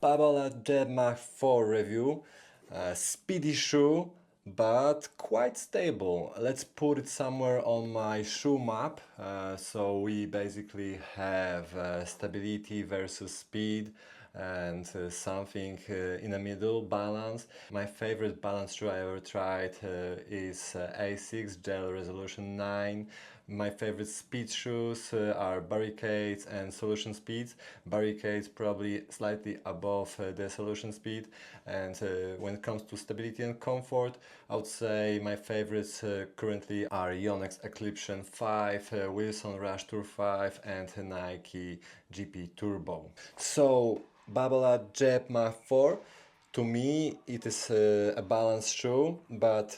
Babolat Jet Mach 4 review. Speedy shoe, but quite stable. Let's put it somewhere on my shoe map. So we basically have stability versus speed and something in the middle, balance. My favorite balance shoe I ever tried is A6 Gel Resolution 9. My favorite speed shoes are Barricades and Solution Speeds. Barricades probably slightly above the Solution Speed, and when it comes to stability and comfort, I would say my favorites currently are Yonex Eclipse 5, Wilson Rush Tour 5 and Nike GP Turbo. So Babolat Jet Mach 4, to me it is a balanced shoe, but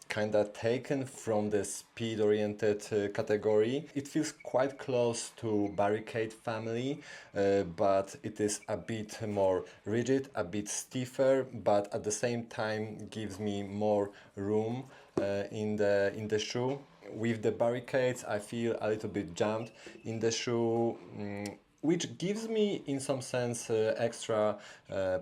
kinda taken from the speed-oriented category. It feels quite close to Barricade family, but it is a bit more rigid, a bit stiffer, but at the same time gives me more room in the shoe. With the Barricades, I feel a little bit jammed in the shoe. Which gives me, in some sense, extra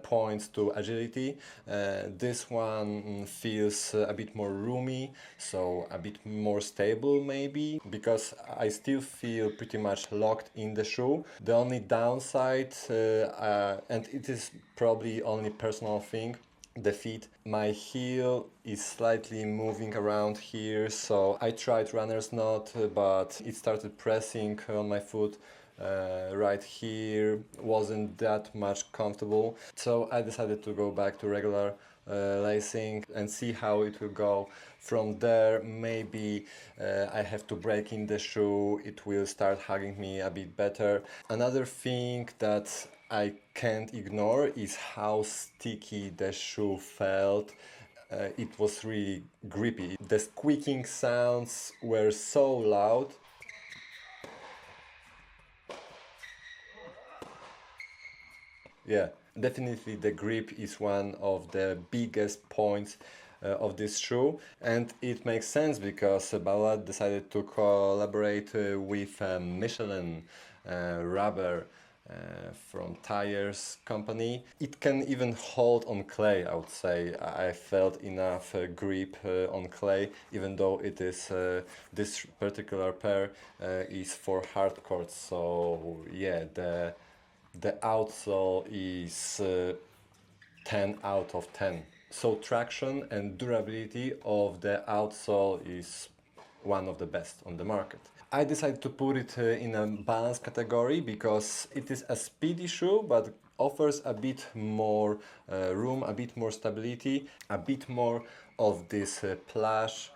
points to agility. This one feels a bit more roomy, so a bit more stable maybe, because I still feel pretty much locked in the shoe. The only downside, and it is probably only personal thing, the feet. My heel is slightly moving around here, so I tried runner's knot, but it started pressing on my foot right here, wasn't that much comfortable, so I decided to go back to regular lacing and see how it will go from there. Maybe I have to break in the shoe, it will start hugging me a bit better. Another thing that I can't ignore is how sticky the shoe felt. It was really grippy. The squeaking sounds were so loud. Yeah, definitely the grip is one of the biggest points of this shoe, and it makes sense because Ballad decided to collaborate with Michelin rubber from tires company. It can even hold on clay, I would say. I felt enough grip on clay, even though it is this particular pair is for hardcore. So yeah, the outsole is 10 out of 10. So traction and durability of the outsole is one of the best on the market. I decided to put it in a balance category because it is a speedy shoe but offers a bit more room, a bit more stability, a bit more of this plush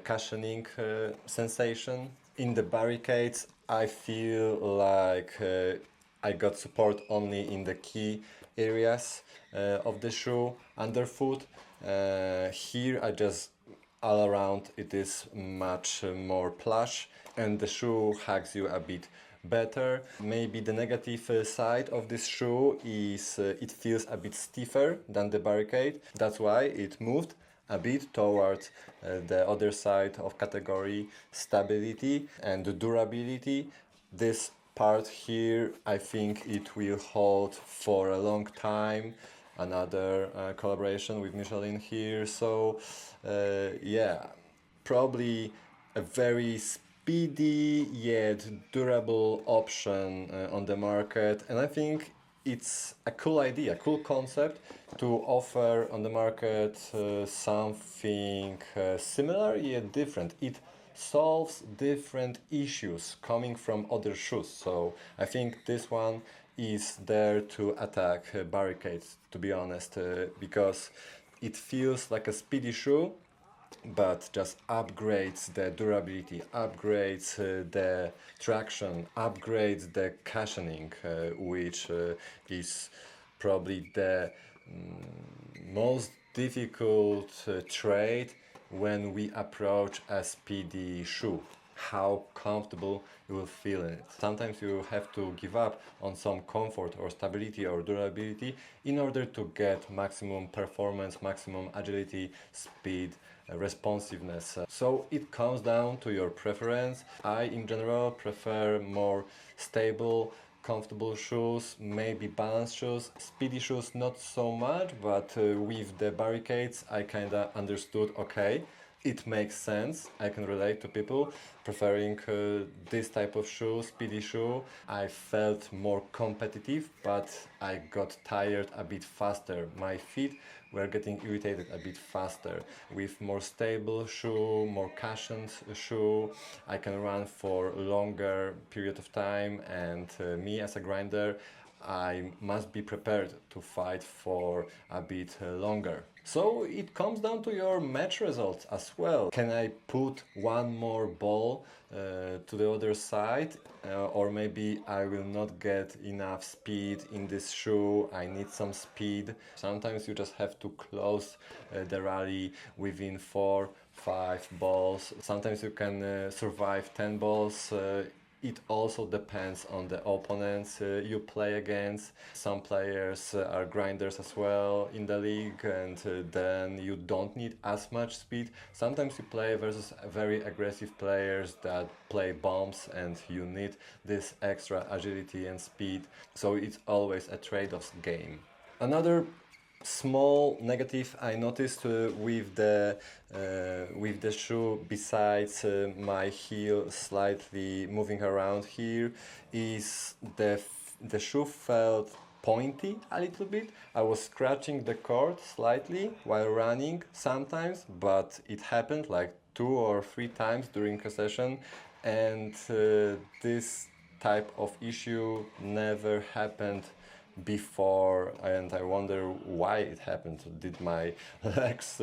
cushioning sensation. In the Barricades, I feel like I got support only in the key areas of the shoe, underfoot. Here I just all around it is much more plush and the shoe hugs you a bit better. Maybe the negative side of this shoe is it feels a bit stiffer than the Barricade. That's why it moved a bit towards the other side of category, stability and durability. This part here, I think it will hold for a long time. Another collaboration with Michelin here, so yeah, probably a very speedy yet durable option on the market, and I think it's a cool idea, cool concept to offer on the market something similar yet different. It solves different issues coming from other shoes, so I think this one is there to attack Barricades, to be honest, because it feels like a speedy shoe but just upgrades the durability, upgrades the traction, upgrades the cushioning, which is probably the most difficult trait when we approach a speedy shoe. How comfortable you will feel in it. Sometimes you have to give up on some comfort or stability or durability in order to get maximum performance, maximum agility, speed, responsiveness. So it comes down to your preference. I in general prefer more stable, comfortable shoes, maybe balanced shoes, speedy shoes not so much, but with the barricades I kinda understood, okay, it makes sense. I can relate to people preferring this type of shoe, speedy shoe. I felt more competitive, but I got tired a bit faster. My feet were getting irritated a bit faster. With more stable shoe, more cushioned shoe, I can run for longer period of time, and me as a grinder, I must be prepared to fight for a bit longer. So it comes down to your match results as well. Can I put one more ball to the other side? Or maybe I will not get enough speed in this shoe. I need some speed. Sometimes you just have to close the rally within 4, 5 balls. Sometimes you can survive 10 balls. It also depends on the opponents you play against. Some players are grinders as well in the league, and then you don't need as much speed. Sometimes you play versus very aggressive players that play bombs, and you need this extra agility and speed. So it's always a trade-off game. Another small negative I noticed with the shoe, besides my heel slightly moving around here, is the shoe felt pointy a little bit. I was scratching the cord slightly while running sometimes, but it happened like 2 or 3 times during a session, and this type of issue never happened before, and I wonder why it happened. Did my legs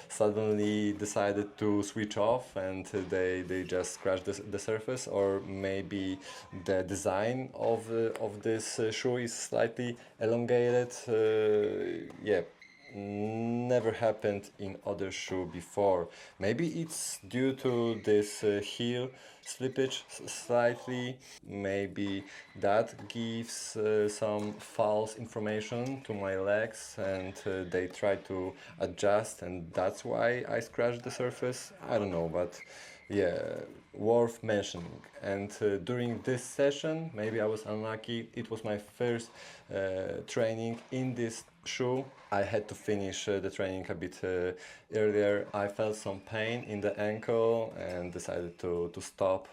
suddenly decided to switch off, and they just scratched the surface, or maybe the design of this shoe is slightly elongated? Yeah, never happened in other shoe before. Maybe it's due to this heel slippage slightly. Maybe that gives some false information to my legs, and they try to adjust, and that's why I scratched the surface. I don't know, but yeah, worth mentioning. And during this session, maybe I was unlucky. It was my first training in this shoe. I had to finish the training a bit earlier. I felt some pain in the ankle and decided to stop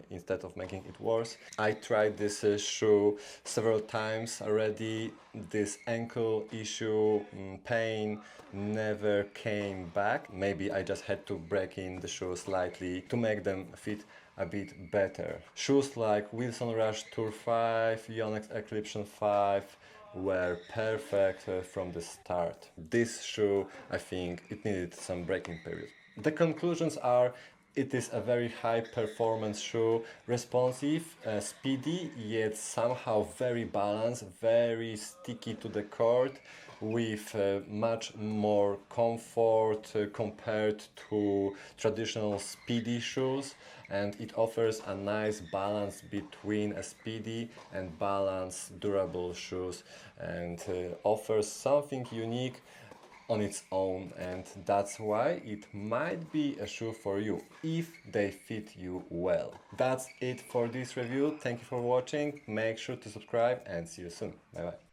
instead of making it worse. I tried this shoe several times already. This ankle issue, pain, never came back. Maybe I just had to break in the shoe slightly to make them fit a bit better. Shoes like Wilson Rush Tour 5, Yonex Eclipse 5 were perfect from the start. This shoe, I think, it needed some breaking period. The conclusions are: it is a very high performance shoe, responsive, speedy, yet somehow very balanced, very sticky to the court, with much more comfort compared to traditional speedy shoes, and it offers a nice balance between a speedy and balanced durable shoes, and offers something unique on its own, and that's why it might be a shoe for you if they fit you well. That's it for this review. Thank you for watching. Make sure to subscribe and see you soon. Bye bye.